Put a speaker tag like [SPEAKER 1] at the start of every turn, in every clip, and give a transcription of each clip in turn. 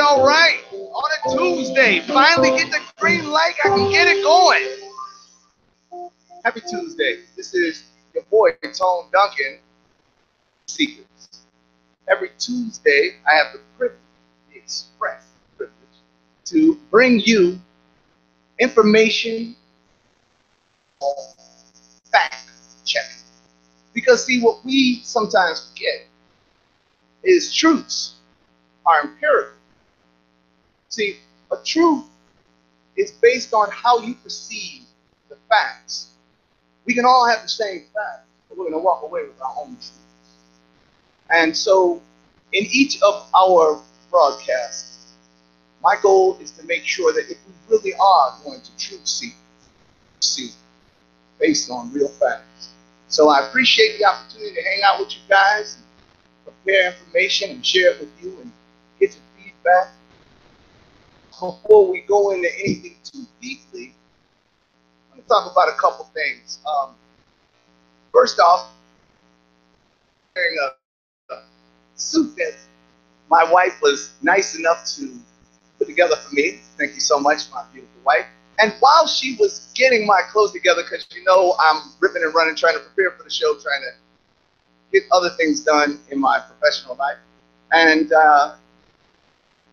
[SPEAKER 1] All right. On a Tuesday, finally get the green light. I can get it going. Happy Tuesday. This is your boy, Tone Duncan, Seekrz. Every Tuesday, I have the privilege, the express privilege, to bring you information on fact checking. Because, see, what we sometimes forget is truths are empirical. See, a truth is based on how you perceive the facts. We can all have the same facts, but we're going to walk away with our own truths. And so, in each of our broadcasts, my goal is to make sure that if we really are going to truly see based on real facts. So I appreciate the opportunity to hang out with you guys, and prepare information and share it with you and get your feedback. Before we go into anything too deeply, I'm going to talk about a couple things. First off, wearing a suit that my wife was nice enough to put together for me. Thank you so much, my beautiful wife. And while she was getting my clothes together, because you know I'm ripping and running, trying to prepare for the show, trying to get other things done in my professional life. And I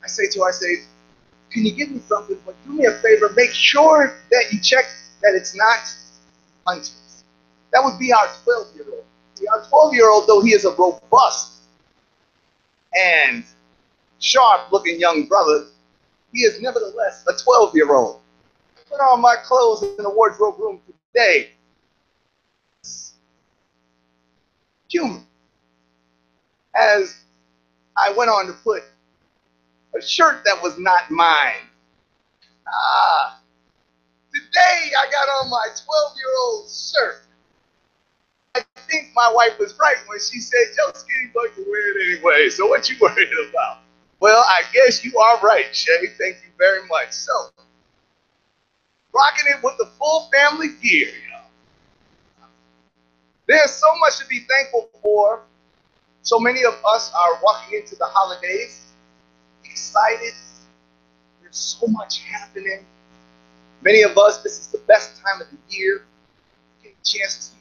[SPEAKER 1] say to her, I say, can you give me something, but do me a favor, make sure that you check that it's not hunters. That would be our 12-year-old. See, our 12-year-old, though he is a robust and sharp-looking young brother, he is nevertheless a 12-year-old. I put on my clothes in the wardrobe room today. Human. As I went on to put a shirt that was not mine. Today I got on my 12-year-old shirt. I think my wife was right when she said, "Yo, skinny boy can wear it anyway, so what you worried about?" Well, I guess you are right, Shay. Thank you very much. So, rocking it with the full family gear, y'all. There's so much to be thankful for. So many of us are walking into the holidays excited. There's so much happening. Many of us, this is the best time of the year. Get a chance to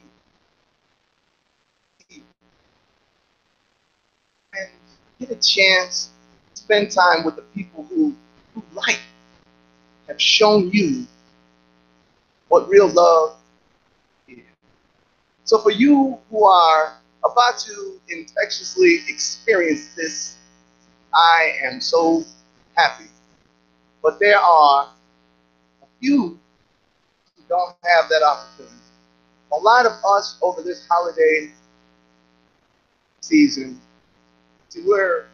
[SPEAKER 1] and get a chance to spend time with the people who like have shown you what real love is. So for you who are about to infectiously experience this, I am so happy. But there are a few who don't have that opportunity. A lot of us over this holiday season, see, we're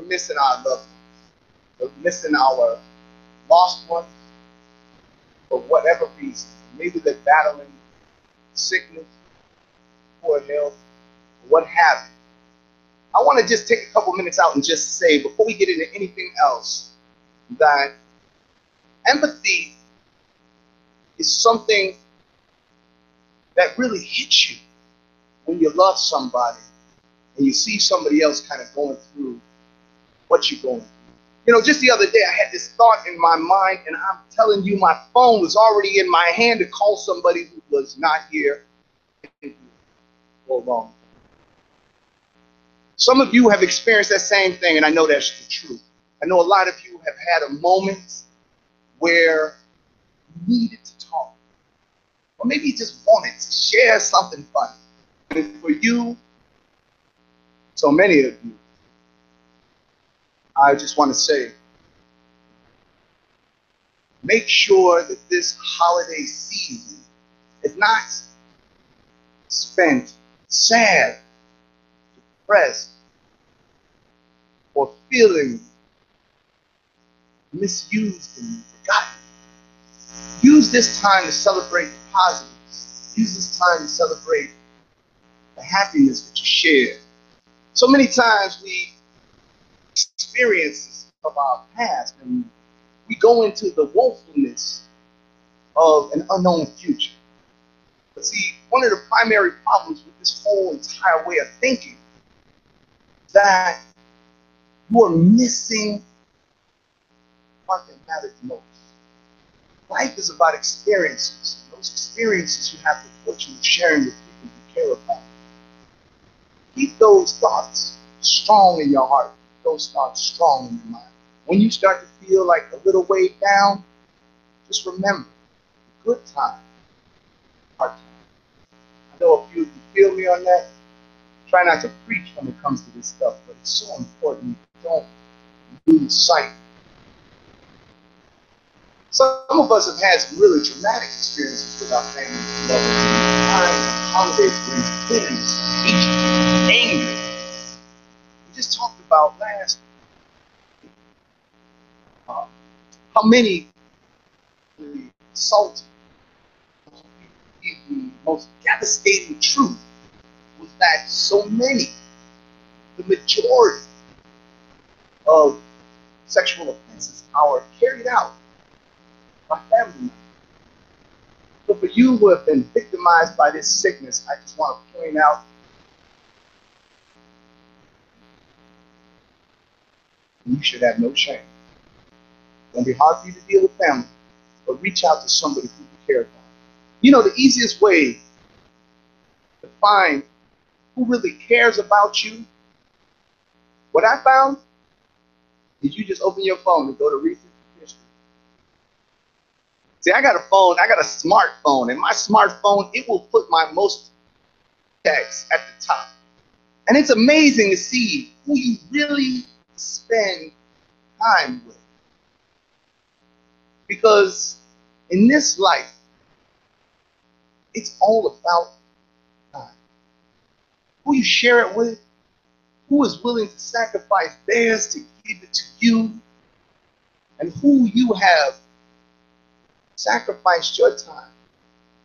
[SPEAKER 1] missing our loved ones. We're missing our lost ones for whatever reason. Maybe they're battling sickness, poor health, what have you. I want to just take a couple minutes out and just say, before we get into anything else, that empathy is something that really hits you when you love somebody and you see somebody else kind of going through what you're going through. You know, just the other day I had this thought in my mind, and I'm telling you, my phone was already in my hand to call somebody who was not here for long. Some of you have experienced that same thing, and I know that's the truth. I know a lot of you have had a moment where you needed to talk, or maybe you just wanted to share something funny. And for you, so many of you, I just want to say, make sure that this holiday season is not spent sad, depressed, or feeling misused and forgotten. Use this time to celebrate the positives. Use this time to celebrate the happiness that you share. So many times we experience of our past and we go into the woefulness of an unknown future. But see, one of the primary problems with this whole entire way of thinking is that you are missing what that matters most. Life is about experiences. Those experiences you have to fortunately sharing with people you care about. Keep those thoughts strong in your heart. Keep those thoughts strong in your mind. When you start to feel like a little way down, just remember, the good time, hard time. I know a few of you feel me on that. Try not to preach when it comes to this stuff, but it's so important you don't lose sight. Some of us have had some really traumatic experiences with our family and loved ones. Holidays bring bitterness, hatred, anger. We just talked about last week how many assaulted, the most devastating truth was that so many, the majority of sexual offenses are carried out by family members. So for you who have been victimized by this sickness, I just want to point out you should have no shame. It's going to be hard for you to deal with family, but reach out to somebody who you care about. You know, the easiest way to find who really cares about you, what I found is you just open your phone and go to recent history. See, I got a phone, I got a smartphone, and my smartphone, it will put my most text at the top. And it's amazing to see who you really spend time with. Because in this life, it's all about time. Who you share it with, who is willing to sacrifice theirs to give it to you, and who you have sacrificed your time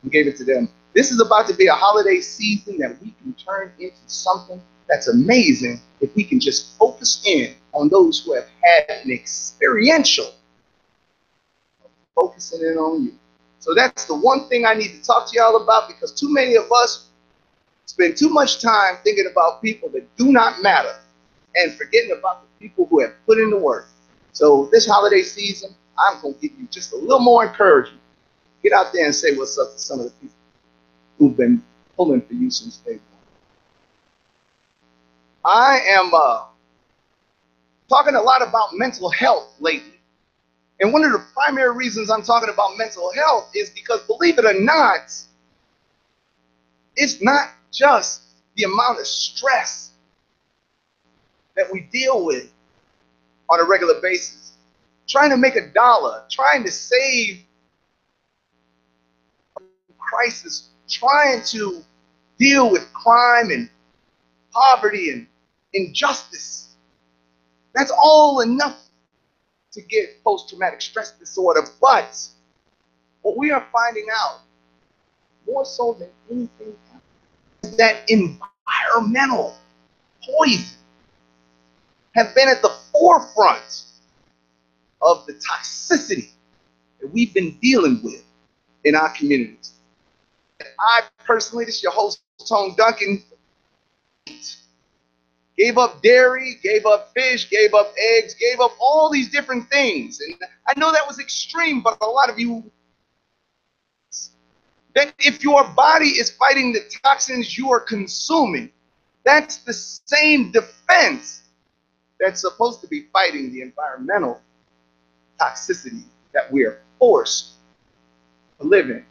[SPEAKER 1] and gave it to them. This is about to be a holiday season that we can turn into something that's amazing if we can just focus in on those who have had an experiential focusing in on you. So that's the one thing I need to talk to y'all about, because too many of us spend too much time thinking about people that do not matter and forgetting about the people who have put in the work. So this holiday season, I'm going to give you just a little more encouragement. Get out there and say what's up to some of the people who've been pulling for you since day one. I am talking a lot about mental health lately. And one of the primary reasons I'm talking about mental health is because, believe it or not, it's not just the amount of stress that we deal with on a regular basis. Trying to make a dollar, trying to save a crisis, trying to deal with crime and poverty and injustice. That's all enough to get post-traumatic stress disorder. But what we are finding out, more so than anything else, is that environmental poison have been at the forefront of the toxicity that we've been dealing with in our communities. I personally, this is your host, Tone Duncan, gave up dairy, gave up fish, gave up eggs, gave up all these different things. And I know that was extreme, but a lot of you, that if your body is fighting the toxins you are consuming, that's the same defense that's supposed to be fighting the environmental toxicity that we are forced to live in.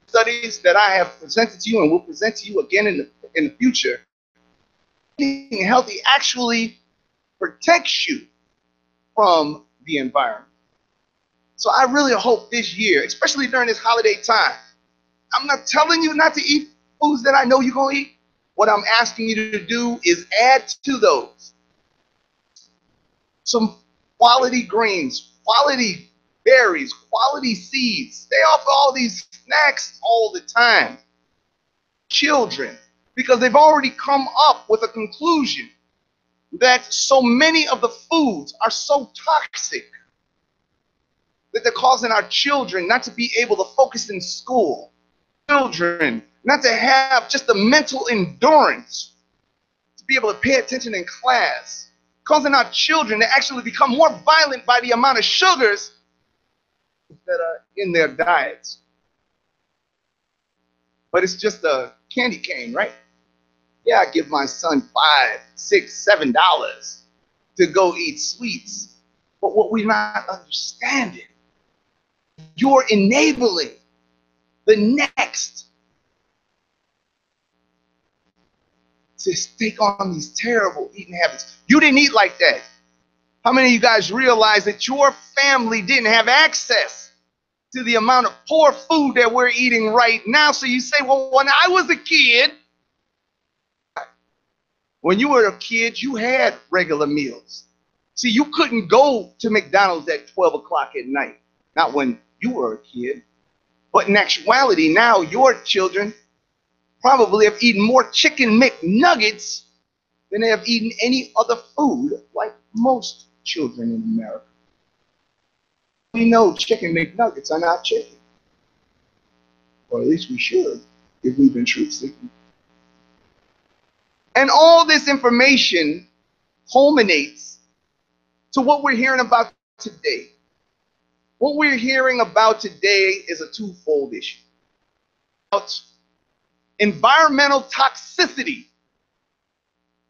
[SPEAKER 1] Studies that I have presented to you and will present to you again in the future, eating healthy actually protects you from the environment. So I really hope this year, especially during this holiday time, I'm not telling you not to eat foods that I know you're going to eat. What I'm asking you to do is add to those some quality greens, quality berries, quality seeds. They offer all these snacks all the time. Children, because they've already come up with a conclusion that so many of the foods are so toxic that they're causing our children not to be able to focus in school. Children not to have just the mental endurance to be able to pay attention in class. Causing our children to actually become more violent by the amount of sugars that are in their diets. But it's just a candy cane, right? Yeah, I give my son $5, $6, $7 to go eat sweets. But what we're not understanding, you're enabling the next to take on these terrible eating habits. You didn't eat like that. How many of you guys realize that your family didn't have access to the amount of poor food that we're eating right now? So you say, well, when I was a kid, when you were a kid, you had regular meals. See, you couldn't go to McDonald's at 12 o'clock at night. Not when you were a kid. But in actuality, now your children probably have eaten more chicken McNuggets than they have eaten any other food, like most children in America. We know chicken McNuggets are not chicken. Or at least we should, if we've been truth seeking. And all this information culminates to what we're hearing about today. What we're hearing about today is a twofold issue. About environmental toxicity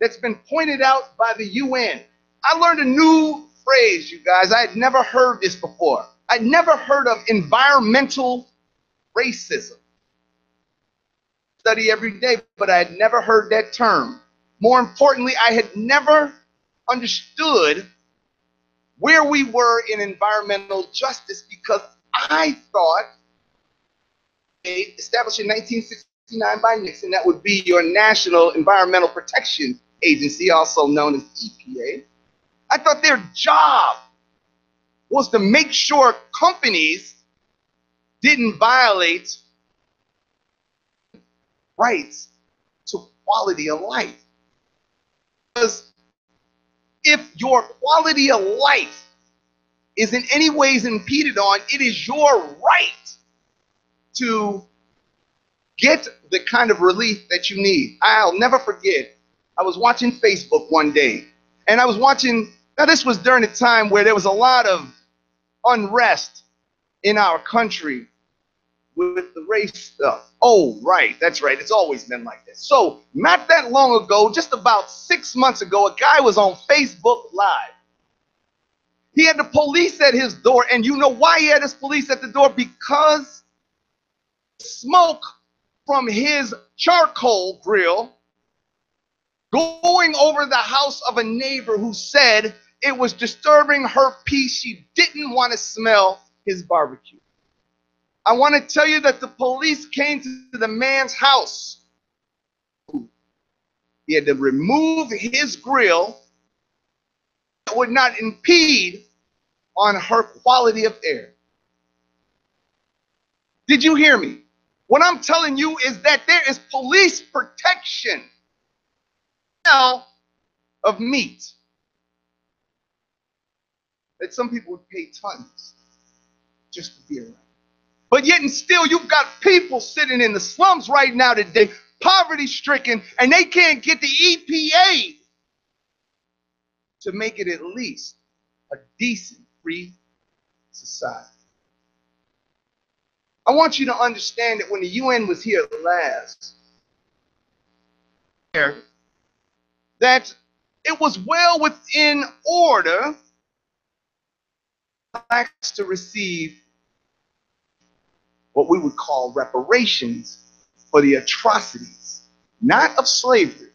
[SPEAKER 1] that's been pointed out by the UN. I learned a new phrase, you guys. I had never heard this before. I'd never heard of environmental racism. Study every day, but I had never heard that term. More importantly, I had never understood where we were in environmental justice, because I thought, established in 1969 by Nixon, that would be your National Environmental Protection Agency, also known as EPA. I thought their job was to make sure companies didn't violate rights to quality of life. Because if your quality of life is in any ways impeded on, it is your right to get the kind of relief that you need. I'll never forget, I was watching Facebook one day, and I was watching, now this was during a time where there was a lot of unrest in our country with the race stuff. Oh, right, that's right, it's always been like this. So, not that long ago, just about 6 months ago, a guy was on Facebook Live. He had the police at his door, and you know why he had his police at the door? Because smoke from his charcoal grill going over the house of a neighbor who said it was disturbing her peace. She didn't want to smell his barbecue. I want to tell you that the police came to the man's house. He had to remove his grill that would not impede on her quality of air. Did you hear me? What I'm telling you is that there is police protection now of meat that some people would pay tons just to be around. But yet and still, you've got people sitting in the slums right now today, poverty-stricken, and they can't get the EPA to make it at least a decent, free society. I want you to understand that when the UN was here last, that it was well within order for blacks to receive what we would call reparations for the atrocities, not of slavery,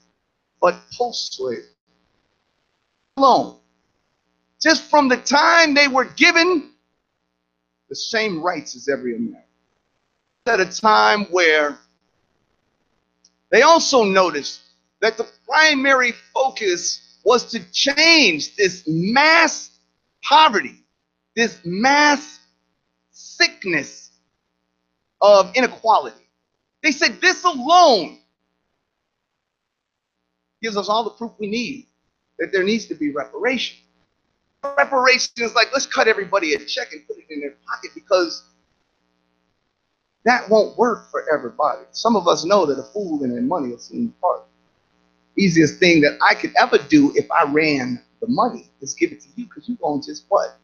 [SPEAKER 1] but post-slavery alone. Just from the time they were given the same rights as every American. At a time where they also noticed that the primary focus was to change this mass poverty, this mass sickness of inequality. They said this alone gives us all the proof we need that there needs to be reparation. Reparations, like, let's cut everybody a check and put it in their pocket, because that won't work for everybody. Some of us know that a fool and their money will soon part. Easiest thing that I could ever do if I ran the money is give it to you, because you're going to just what?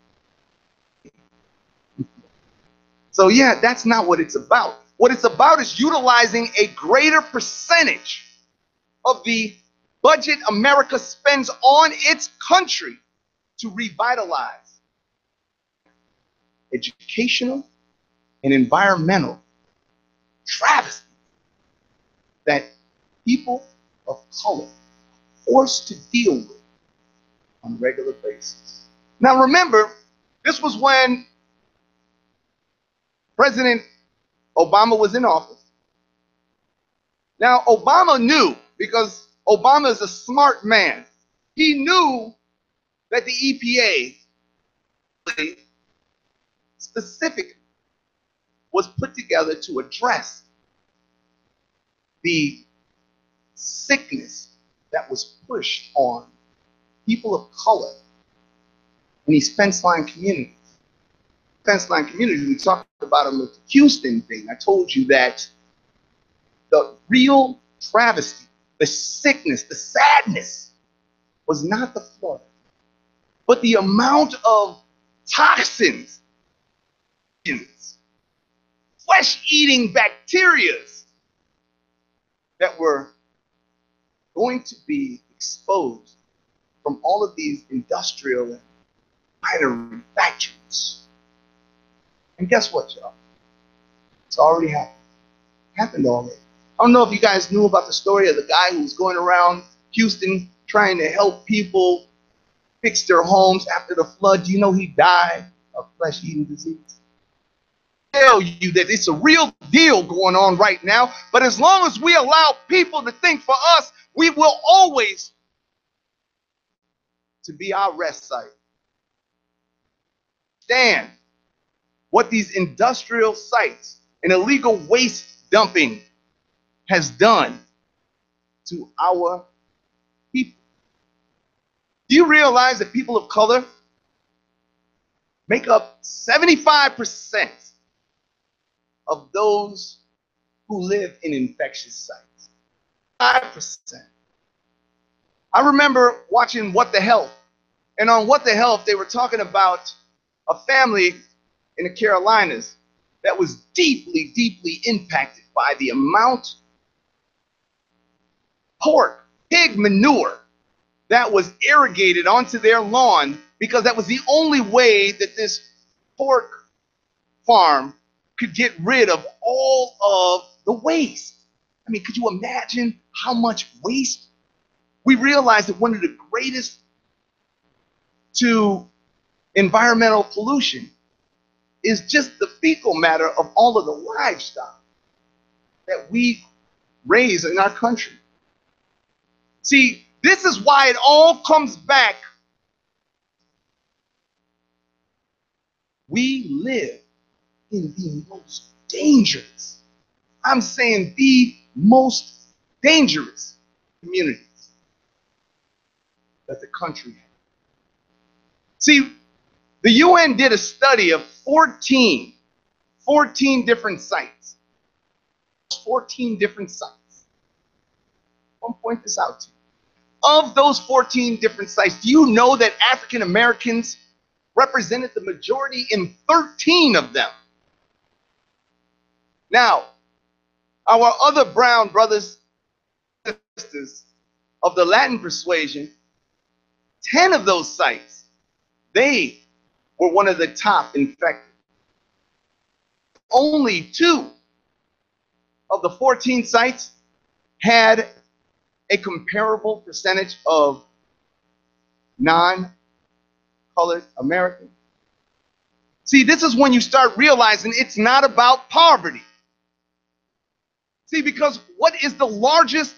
[SPEAKER 1] So yeah, that's not what it's about. What it's about is utilizing a greater percentage of the budget America spends on its country to revitalize educational and environmental travesty that people of color are forced to deal with on a regular basis. Now remember, this was when President Obama was in office. Now Obama knew, because Obama is a smart man, he knew that the EPA specifically was put together to address the sickness that was pushed on people of color in these fence line communities. Fence line communities, we talked about them with the Houston thing. I told you that the real travesty, the sickness, the sadness was not the flood, but the amount of toxins, flesh-eating bacteria that were going to be exposed from all of these industrial and refinery factories. And guess what, y'all? It's already happened. Happened already. I don't know if you guys knew about the story of the guy who was going around Houston trying to help people fix their homes after the flood. Do you know he died of flesh-eating disease? I tell you that it's a real deal going on right now, but as long as we allow people to think for us, we will always to be our rest site. Understand what these industrial sites and illegal waste dumping has done to our people. Do you realize that people of color make up 75% of those who live in infectious sites? 5%. I remember watching What the Health, and on What the Health, they were talking about a family in the Carolinas that was deeply, deeply impacted by the amount of pig manure that was irrigated onto their lawn, because that was the only way that this pork farm could get rid of all of the waste. I mean, could you imagine how much waste? We realized that one of the greatest to environmental pollution is just the fecal matter of all of the livestock that we raise in our country. See, this is why it all comes back. We live in the most dangerous, I'm saying the most dangerous communities that the country has. See, the UN did a study of 14 different sites. 14 different sites. I'll point this out to you. Of those 14 different sites, do you know that African Americans represented the majority in 13 of them? Now, our other brown brothers and sisters of the Latin persuasion, 10 of those sites, they were one of the top infected. Only 2 of the 14 sites had a comparable percentage of non-colored Americans. See, this is when you start realizing it's not about poverty. See, because what is the largest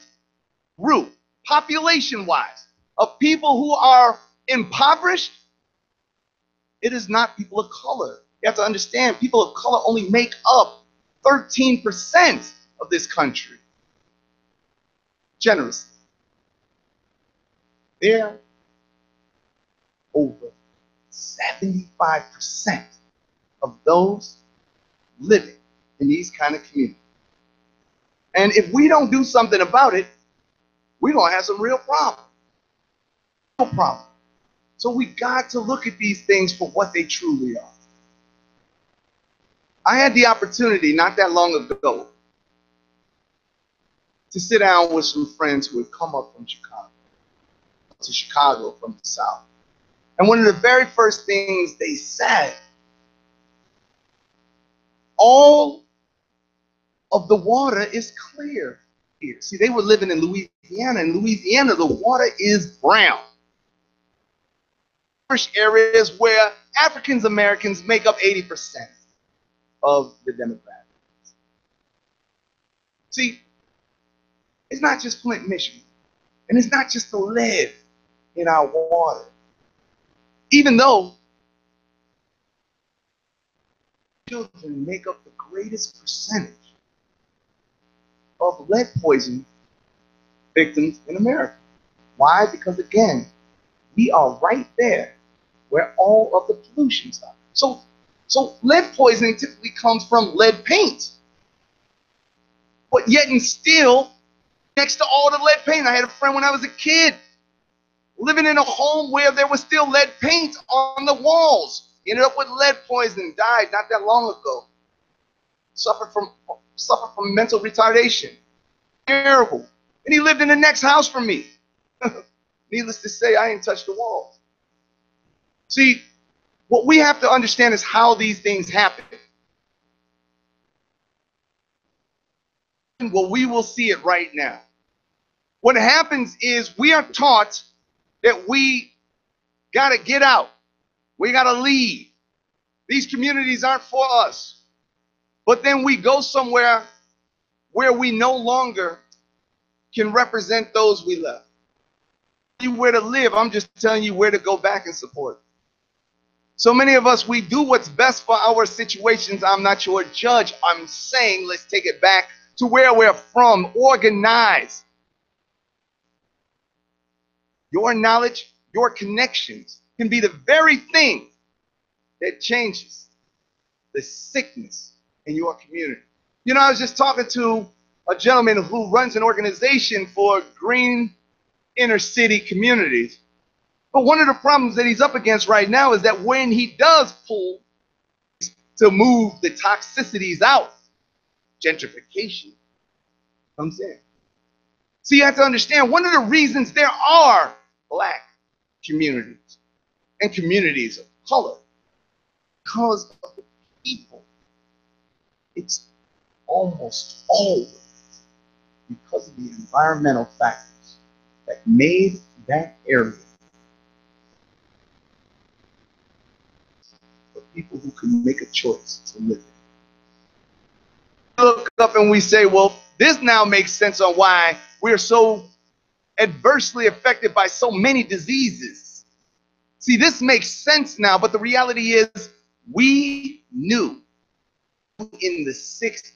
[SPEAKER 1] group, population-wise, of people who are impoverished? It is not people of color. You have to understand, people of color only make up 13% of this country. Generously. They're over 75% of those living in these kind of communities. And if we don't do something about it, we're going to have some real problems. No problem. So we got to look at these things for what they truly are. I had the opportunity not that long ago to sit down with some friends who had come up from Chicago from the South. And one of the very first things they said, all of the water is clear here. See, they were living in Louisiana. In Louisiana, the water is brown. Areas where African Americans make up 80% of the demographics. See, it's not just Flint, Michigan, and it's not just the lead in our water. Even though children make up the greatest percentage of lead poison victims in America. Why? Because again, we are right there where all of the pollutions are. So lead poisoning typically comes from lead paint. But yet and still, next to all the lead paint, I had a friend when I was a kid living in a home where there was still lead paint on the walls. He ended up with lead poisoning, died not that long ago. Suffered from mental retardation. Terrible. And he lived in the next house from me. Needless to say, I ain't touched the walls. See, what we have to understand is how these things happen. Well, we will see it right now. What happens is we are taught that we got to get out. We got to leave. These communities aren't for us. But then we go somewhere where we no longer can represent those we left. You where to live, I'm just telling you where to go back and support. So many of us, we do what's best for our situations. I'm not your judge. I'm saying let's take it back to where we're from. Organize. Your knowledge, your connections can be the very thing that changes the sickness in your community. You know, I was just talking to a gentleman who runs an organization for green inner city communities. But one of the problems that he's up against right now is that when he does pull to move the toxicities out, gentrification comes in. So you have to understand, one of the reasons there are Black communities and communities of color, because of the people. It's almost always because of the environmental factors that made that area for people who can make a choice to live in. We look up and we say, well, this now makes sense on why we're so adversely affected by so many diseases. See, this makes sense now, but the reality is we knew in the 60s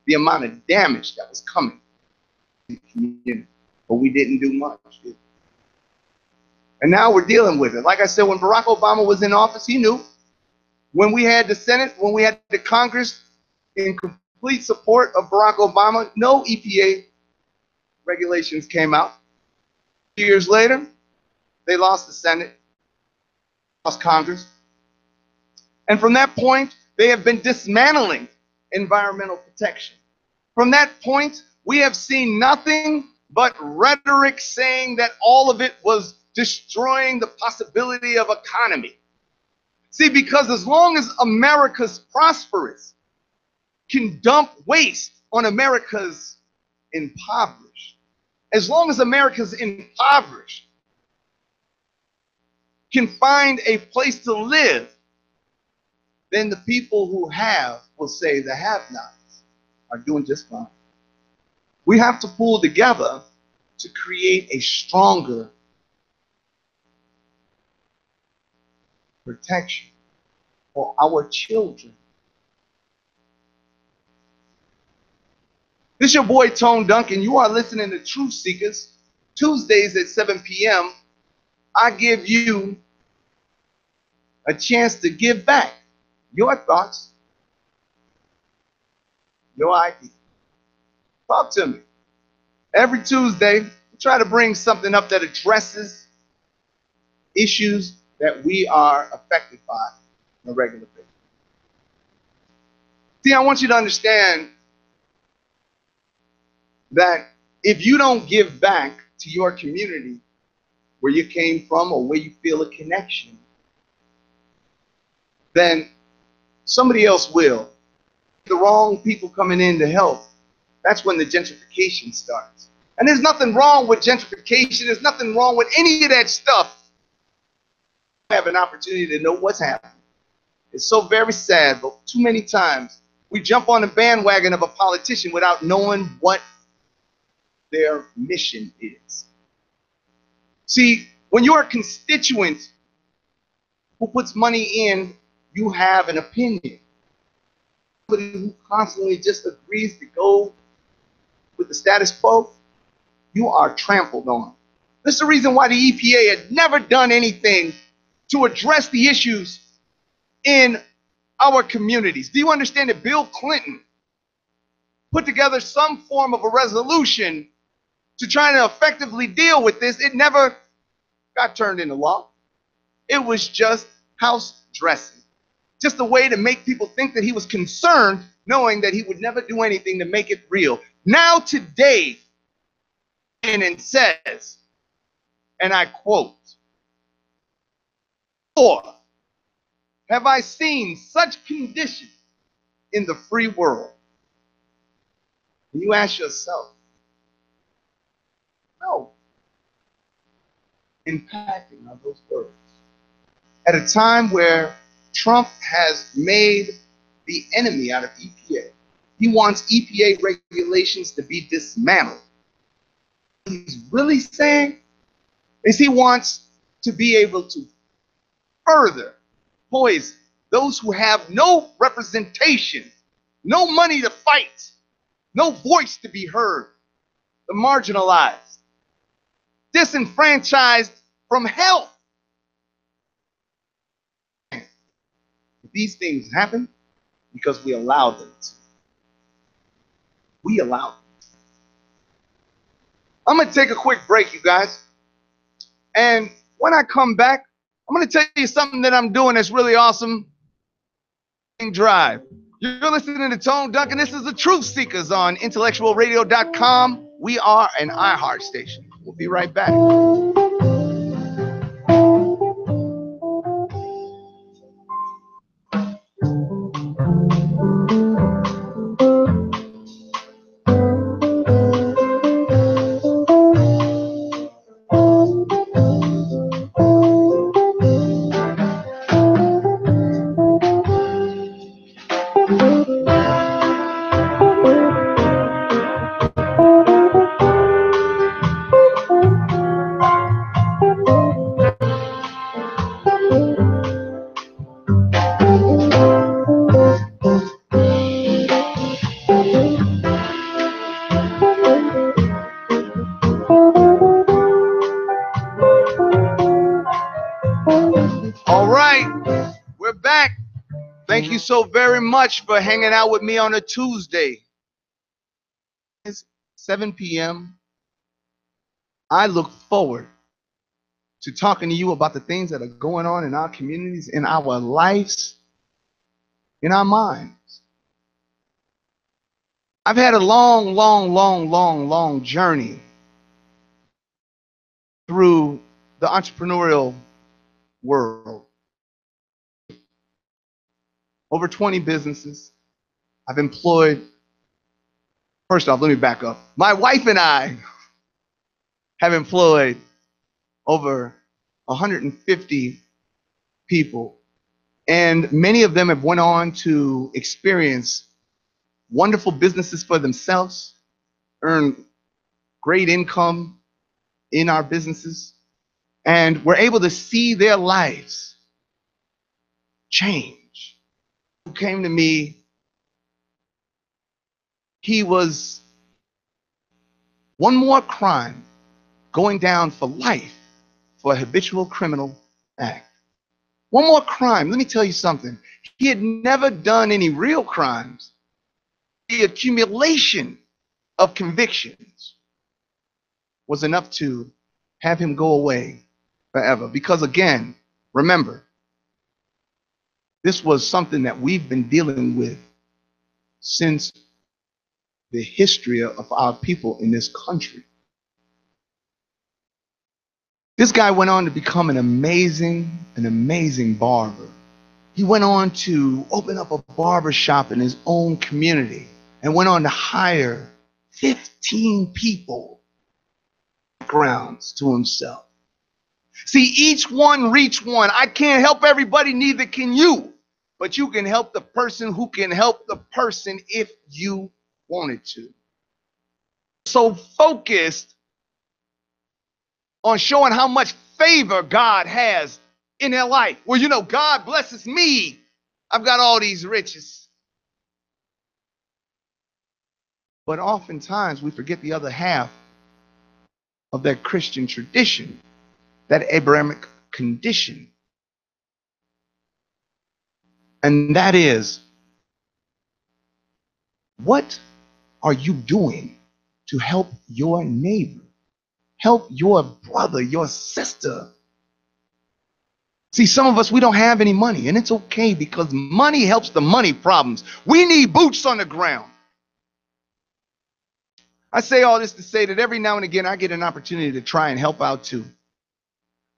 [SPEAKER 1] the amount of damage that was coming in the community, but we didn't do much. And now we're dealing with it. Like I said, when Barack Obama was in office, he knew. When we had the Senate, when we had the Congress in complete support of Barack Obama, no EPA regulations came out. 2 years later, they lost the Senate, lost Congress. And from that point, they have been dismantling environmental protection. From that point, we have seen nothing but rhetoric saying that all of it was destroying the possibility of economy. See, because as long as America's prosperous can dump waste on America's impoverished, as long as America's impoverished can find a place to live, then the people who have will say the have-nots are doing just fine. We have to pull together to create a stronger protection for our children. This is your boy, Tone Duncan. You are listening to Truth Seekrz. Tuesdays at 7 p.m. I give you a chance to give back your thoughts, your ideas. Talk to me. Every Tuesday, we try to bring something up that addresses issues that we are affected by on a regular basis. See, I want you to understand that if you don't give back to your community where you came from or where you feel a connection, then somebody else will. The wrong people coming in to help, that's when the gentrification starts. And there's nothing wrong with gentrification. There's nothing wrong with any of that stuff. I have an opportunity to know what's happening. It's so very sad, but too many times we jump on the bandwagon of a politician without knowing what their mission is. See, when you're a constituent who puts money in, you have an opinion. Somebody who constantly just agrees to go with the status quo, you are trampled on. This is the reason why the EPA had never done anything to address the issues in our communities. Do you understand that Bill Clinton put together some form of a resolution to try to effectively deal with this? It never got turned into law. It was just house dressing. Just a way to make people think that he was concerned, knowing that he would never do anything to make it real. Now today, and says, and I quote, "Or have I seen such conditions in the free world?" And you ask yourself, no, impacting are those words. At a time where Trump has made the enemy out of EPA. He wants EPA regulations to be dismantled. What he's really saying is he wants to be able to further poison those who have no representation, no money to fight, no voice to be heard, the marginalized, disenfranchised from health. These things happen because we allow them to. We allow them. I'm going to take a quick break, you guys. And when I come back, I'm going to tell you something that I'm doing that's really awesome. Drive. You're listening to Tone Duncan. This is the Truth Seekrz on IntellectualRadio.com. We are an iHeart station. We'll be right back. All right, we're back. Thank you so very much for hanging out with me on a Tuesday. It's 7 p.m. I look forward to talking to you about the things that are going on in our communities, in our lives, in our minds. I've had a long journey through the entrepreneurial world. Over 20 businesses. I've employed, first off, let me back up. My wife and I have employed over 150 people, and many of them have went on to experience wonderful businesses for themselves, earn great income in our businesses, and we're able to see their lives change. Who came to me, he was one more crime going down for life for a habitual criminal act. One more crime. Let me tell you something. He had never done any real crimes. The accumulation of convictions was enough to have him go away forever. Because again, remember, this was something that we've been dealing with since the history of our people in this country. This guy went on to become an amazing barber. He went on to open up a barber shop in his own community and went on to hire 15 people, grounds to himself. See, each one reach one. I can't help everybody, neither can you. But you can help the person who can help the person if you wanted to. So focused on showing how much favor God has in their life. Well, you know, God blesses me. I've got all these riches. But oftentimes we forget the other half of that Christian tradition, that Abrahamic condition. And that is, what are you doing to help your neighbor? Help your brother, your sister. See, some of us, we don't have any money, and it's okay because money helps the money problems. We need boots on the ground. I say all this to say that every now and again, I get an opportunity to try and help out too.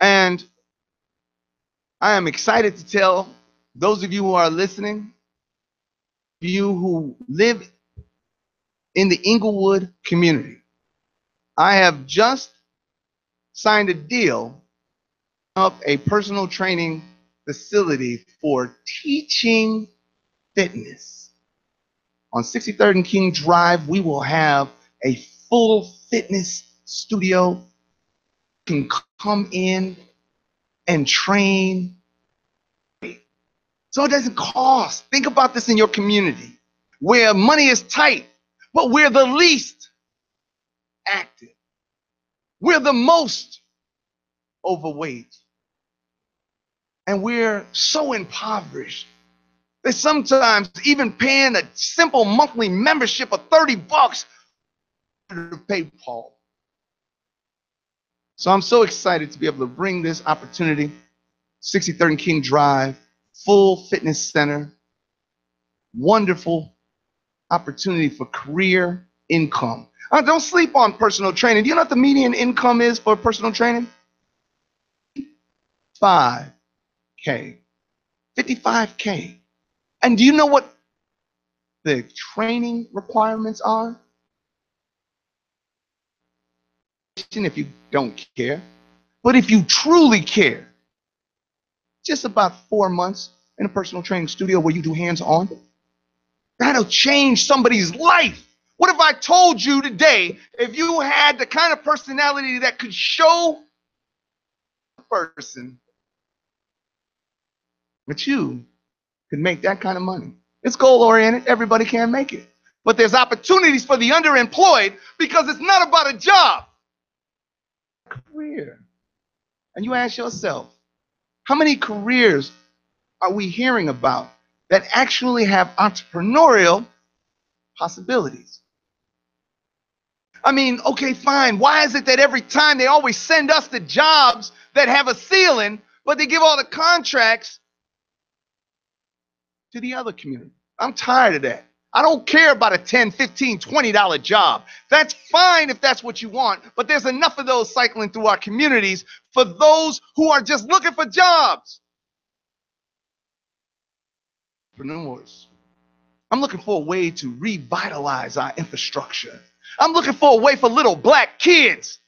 [SPEAKER 1] And I am excited to tell those of you who are listening, you who live in the Inglewood community. I have just signed a deal up a personal training facility for teaching fitness. On 63rd and King Drive, we will have a full fitness studio. You can come in and train. So it doesn't cost. Think about this in your community where money is tight, but we're the least active. We're the most overweight. And we're so impoverished that sometimes even paying a simple monthly membership of $30 to pay Paul. So I'm so excited to be able to bring this opportunity. 63rd and King Drive, full fitness center, wonderful opportunity for career income. Don't sleep on personal training. Do you know what the median income is for personal training? $55K. $55K. And do you know what the training requirements are? If you don't care, but if you truly care, just about 4 months in a personal training studio where you do hands-on, that'll change somebody's life. What if I told you today, if you had the kind of personality that could show a person that you could make that kind of money? It's goal-oriented. Everybody can make it. But there's opportunities for the underemployed because it's not about a job. Career. And you ask yourself, how many careers are we hearing about that actually have entrepreneurial possibilities? I mean, okay, fine. Why is it that every time they always send us the jobs that have a ceiling, but they give all the contracts to the other community? I'm tired of that. I don't care about a $10, $15, $20 job. That's fine if that's what you want, but there's enough of those cycling through our communities for those who are just looking for jobs. Entrepreneurs. I'm looking for a way to revitalize our infrastructure. I'm looking for a way for little black kids,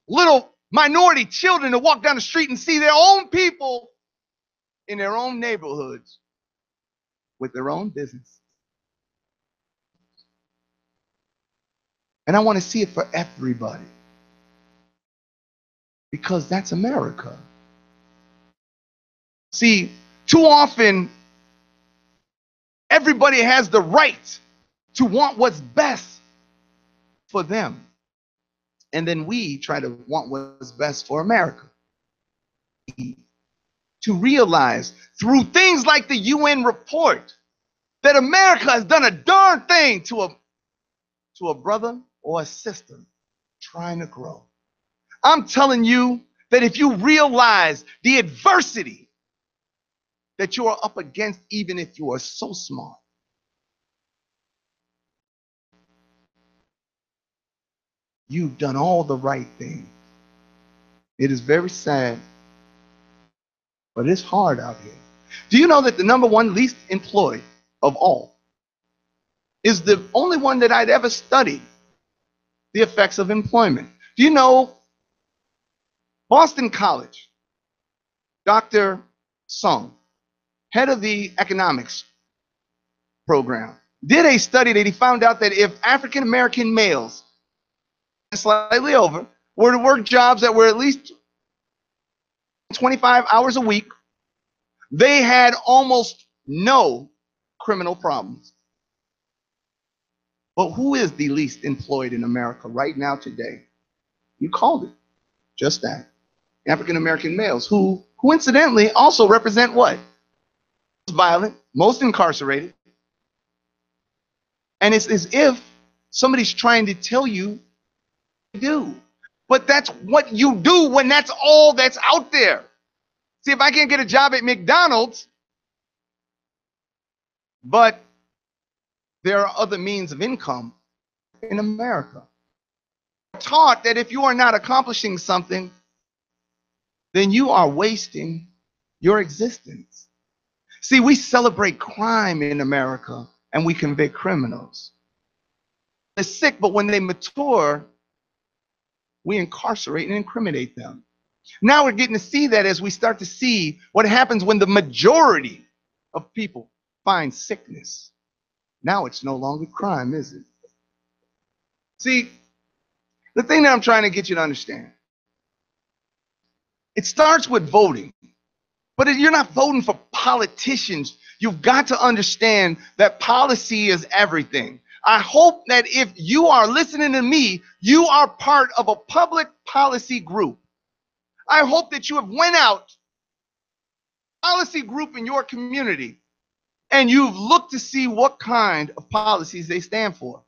[SPEAKER 1] little minority children to walk down the street and see their own people in their own neighborhoods with their own business. And I want to see it for everybody. Because that's America. See, too often, everybody has the right to want what's best for them. And then we try to want what's best for America. To realize through things like the UN report that America has done a darn thing to a brother or a sister trying to grow. I'm telling you that if you realize the adversity that you are up against, even if you are so smart, you've done all the right things. It is very sad, but it's hard out here. Do you know that the number one least employed of all is the only one that I'd ever studied the effects of employment? Do you know Boston College, Dr. Sung, head of the economics program, did a study that he found out that if African American males, slightly over, were to work jobs that were at least 25 hours a week, they had almost no criminal problems. But who is the least employed in America right now today? You called it just that. African American males, who coincidentally also represent what? Most violent, most incarcerated. And it's as if somebody's trying to tell you to do. But that's what you do when that's all that's out there. See, if I can't get a job at McDonald's, but there are other means of income in America. I'm taught that if you are not accomplishing something, then you are wasting your existence. See, we celebrate crime in America and we convict criminals. They're sick, but when they mature, we incarcerate and incriminate them. Now we're getting to see that as we start to see what happens when the majority of people find sickness. Now it's no longer crime, is it? See, the thing that I'm trying to get you to understand, it starts with voting. But if you're not voting for politicians, you've got to understand that policy is everything. I hope that if you are listening to me, you are part of a public policy group. I hope that you have went out, policy group in your community, and you've looked to see what kind of policies they stand for.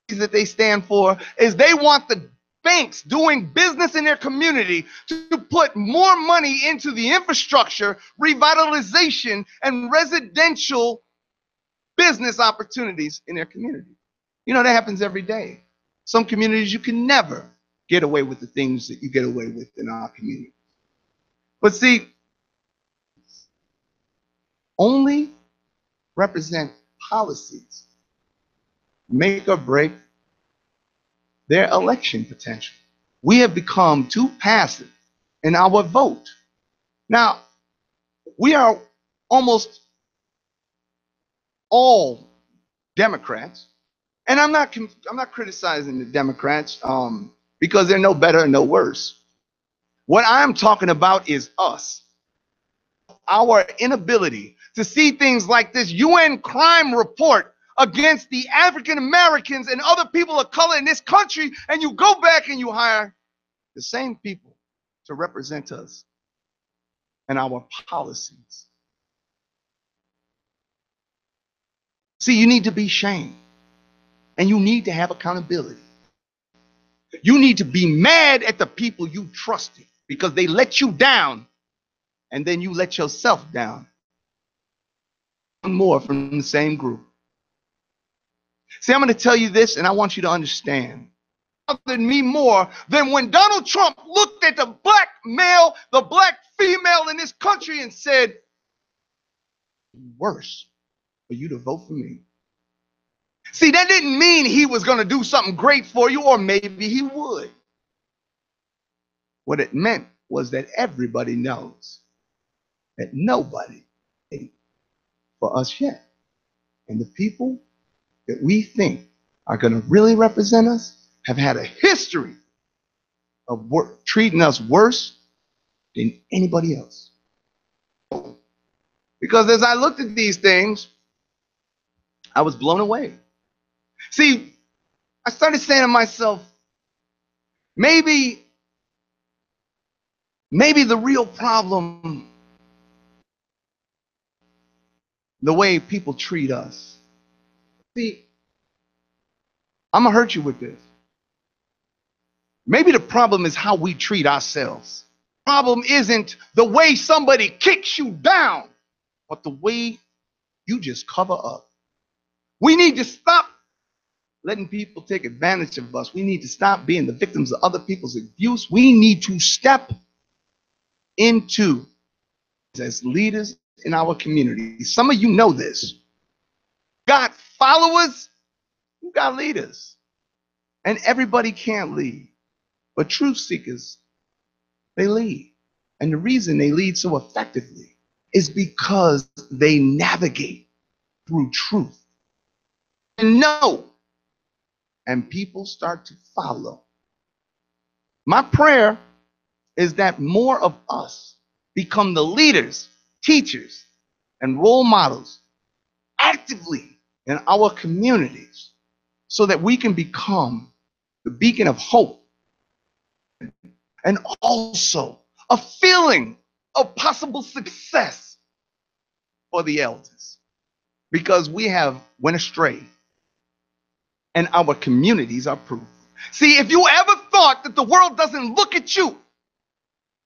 [SPEAKER 1] That they stand for is they want the banks doing business in their community to put more money into the infrastructure, revitalization, and residential business opportunities in their community. You know, that happens every day. Some communities you can never get away with the things that you get away with in our community. But see, only represent policies make or break their election potential. We have become too passive in our vote. Now, we are almost all Democrats, and I'm not criticizing the Democrats because they're no better and no worse. What I'm talking about is us, our inability to see things like this UN crime report against the African Americans and other people of color in this country, and you go back and you hire the same people to represent us and our policies. See, you need to be shamed, and you need to have accountability. You need to be mad at the people you trusted because they let you down, and then you let yourself down. One more from the same group. See, I'm going to tell you this, and I want you to understand. Than me more than when Donald Trump looked at the black male, the black female in this country and said, worse for you to vote for me. See, that didn't mean he was going to do something great for you, or maybe he would. What it meant was that everybody knows that nobody ate for us yet. And the people that we think are going to really represent us have had a history of treating us worse than anybody else. Because as I looked at these things, I was blown away. See, I started saying to myself, maybe the real problem, the way people treat us. See, I'm going to hurt you with this. Maybe the problem is how we treat ourselves. The problem isn't the way somebody kicks you down, but the way you just cover up. We need to stop letting people take advantage of us. We need to stop being the victims of other people's abuse. We need to step into as leaders in our community. Some of you know this. Got followers, you got leaders. And everybody can't lead. But truth seekers, they lead. And the reason they lead so effectively is because they navigate through truth. And know. And people start to follow. My prayer is that more of us become the leaders, teachers, and role models actively in our communities so that we can become the beacon of hope and also a feeling of possible success for the elders, because we have went astray and our communities are proof. See, if you ever thought that the world doesn't look at you,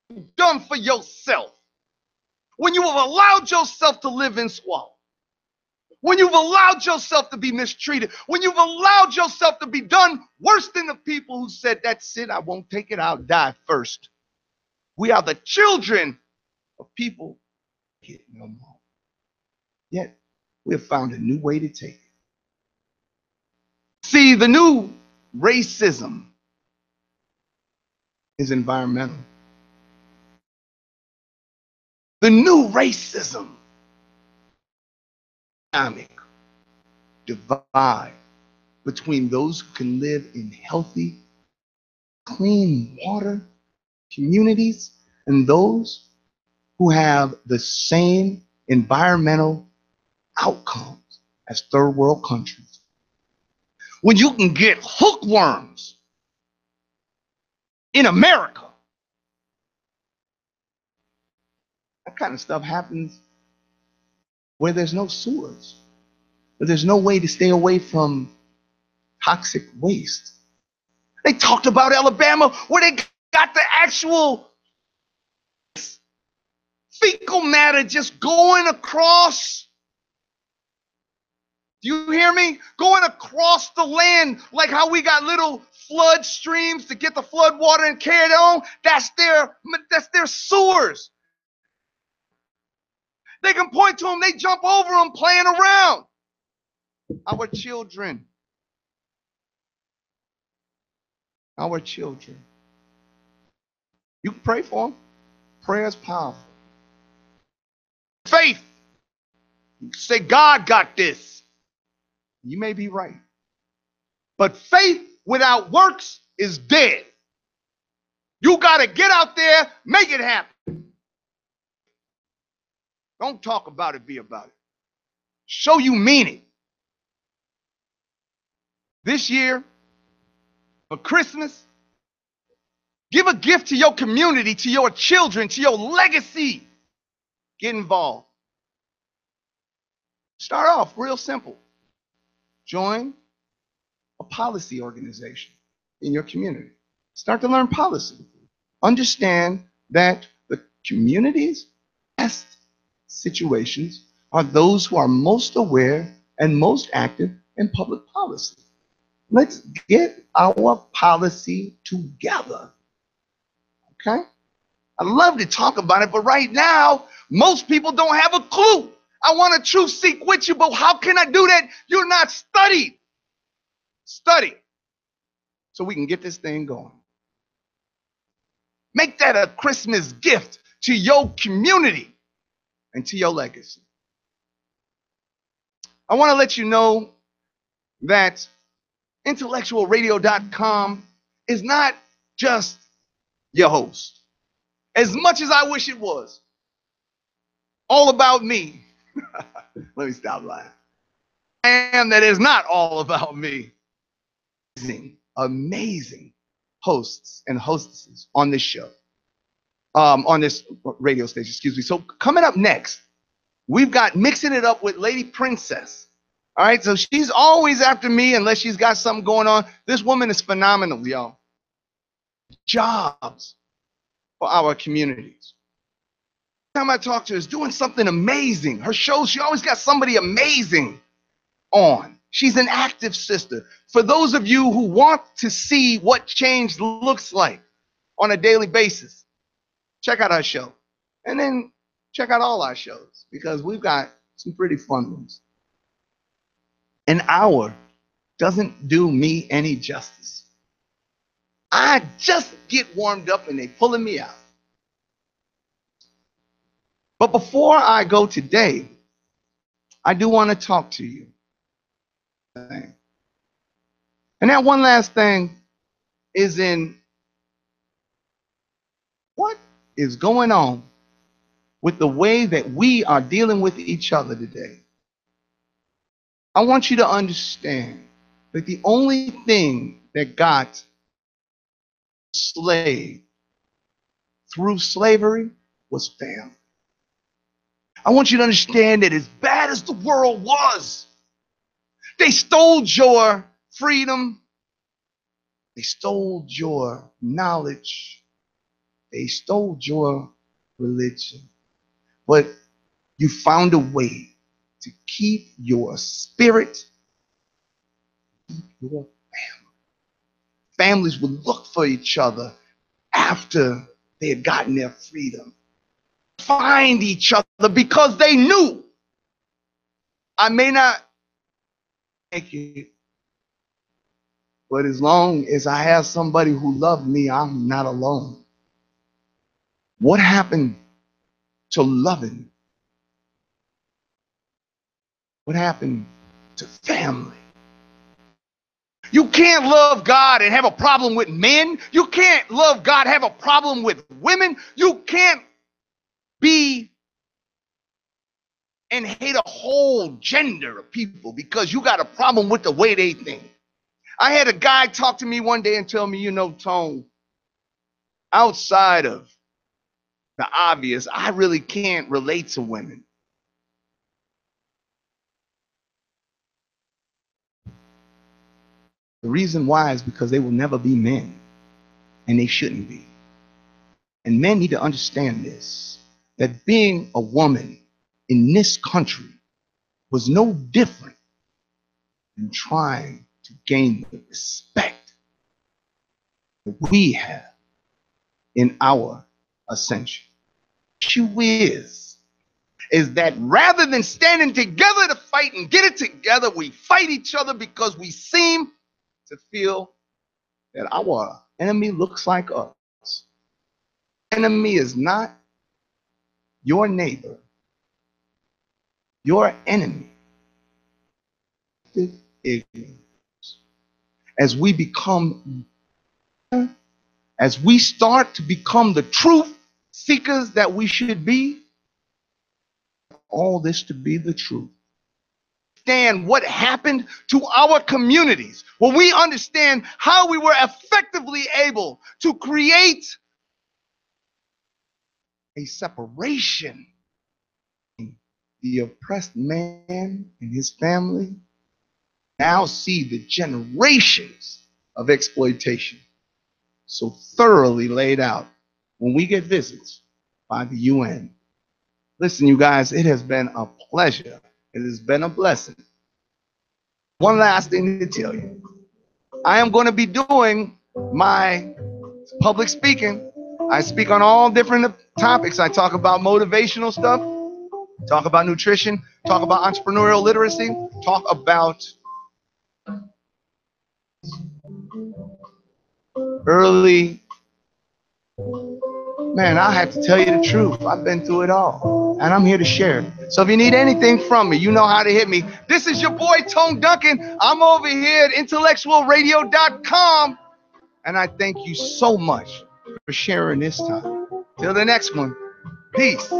[SPEAKER 1] you've done for yourself, when you have allowed yourself to live in squalor, when you've allowed yourself to be mistreated, when you've allowed yourself to be done worse than the people who said, that's it, I won't take it, I'll die first. We are the children of people who get no more. Yet, we have found a new way to take it. See, the new racism is environmental. The new racism, economic divide between those who can live in healthy, clean water communities and those who have the same environmental outcomes as third world countries. When you can get hookworms in America, that kind of stuff happens where there's no sewers, where there's no way to stay away from toxic waste. They talked about Alabama where they got the actual fecal matter just going across. Do you hear me? Going across the land, like how we got little flood streams to get the flood water and carry it on. That's their sewers. They can point to them, they jump over them playing around. Our children. Our children. You can pray for them. Prayer is powerful. Faith. You can say, God got this. You may be right. But faith without works is dead. You got to get out there, make it happen. Don't talk about it, be about it. Show you mean it. This year, for Christmas, give a gift to your community, to your children, to your legacy. Get involved. Start off real simple. Join a policy organization in your community. Start to learn policy. Understand that the community's best situations are those who are most aware and most active in public policy. Let's get our policy together. Okay? I love to talk about it, but right now, most people don't have a clue. I want to truth seek with you, but how can I do that? You're not studied. Study so we can get this thing going. Make that a Christmas gift to your community and to your legacy. I want to let you know that IntellectualRadio.com is not just your host. As much as I wish it was all about me. Let me stop lying. That is not all about me. Amazing hosts and hostesses on this show, on this radio station, excuse me. So coming up next, we've got Mixing It Up with Lady Princess. All right, so she's always after me unless she's got something going on. This woman is phenomenal, y'all. Jobs for our communities. Every time I talk to her, is doing something amazing. Her shows, she always got somebody amazing on. She's an active sister. For those of you who want to see what change looks like on a daily basis, check out our show. And then check out all our shows because we've got some pretty fun ones. An hour doesn't do me any justice. I just get warmed up and they pulling me out. But before I go today, I do want to talk to you. And that one last thing is in what is going on with the way that we are dealing with each other today. I want you to understand that the only thing that got slave through slavery was family. I want you to understand that as bad as the world was, they stole your freedom, they stole your knowledge, they stole your religion, but you found a way to keep your spirit, your family. Families would look for each other after they had gotten their freedom. Find each other because they knew I may not make it, But as long as I have somebody who loves me, I'm not alone. What happened to loving? What happened to family? You can't love God and have a problem with men. You can't love God and have a problem with women. You can't be and hate a whole gender of people because you got a problem with the way they think. I had a guy talk to me one day and tell me, you know, Tone, outside of the obvious, I really can't relate to women. The reason why is because they will never be men, and they shouldn't be. And men need to understand this, that being a woman in this country was no different than trying to gain the respect that we have in our ascension. The issue is that rather than standing together to fight and get it together, we fight each other because we seem to feel that our enemy looks like us. Enemy is not your neighbor. Your enemy is ignorance. As we start to become the truth seekers that we should be, all this to be the truth. Understand what happened to our communities, when we understand how we were effectively able to create a separation in the oppressed man and his family, now see the generations of exploitation so thoroughly laid out when we get visits by the UN. Listen, you guys, it has been a pleasure. It has been a blessing. One last thing to tell you. I am going to be doing my public speaking. I speak on all different topics. I talk about motivational stuff, talk about nutrition, talk about entrepreneurial literacy, talk about early. Man, I have to tell you the truth. I've been through it all, and I'm here to share it. So if you need anything from me, you know how to hit me. This is your boy, Tone Duncan. I'm over here at IntellectualRadio.com, and I thank you so much for sharing this time. Till the next one, peace.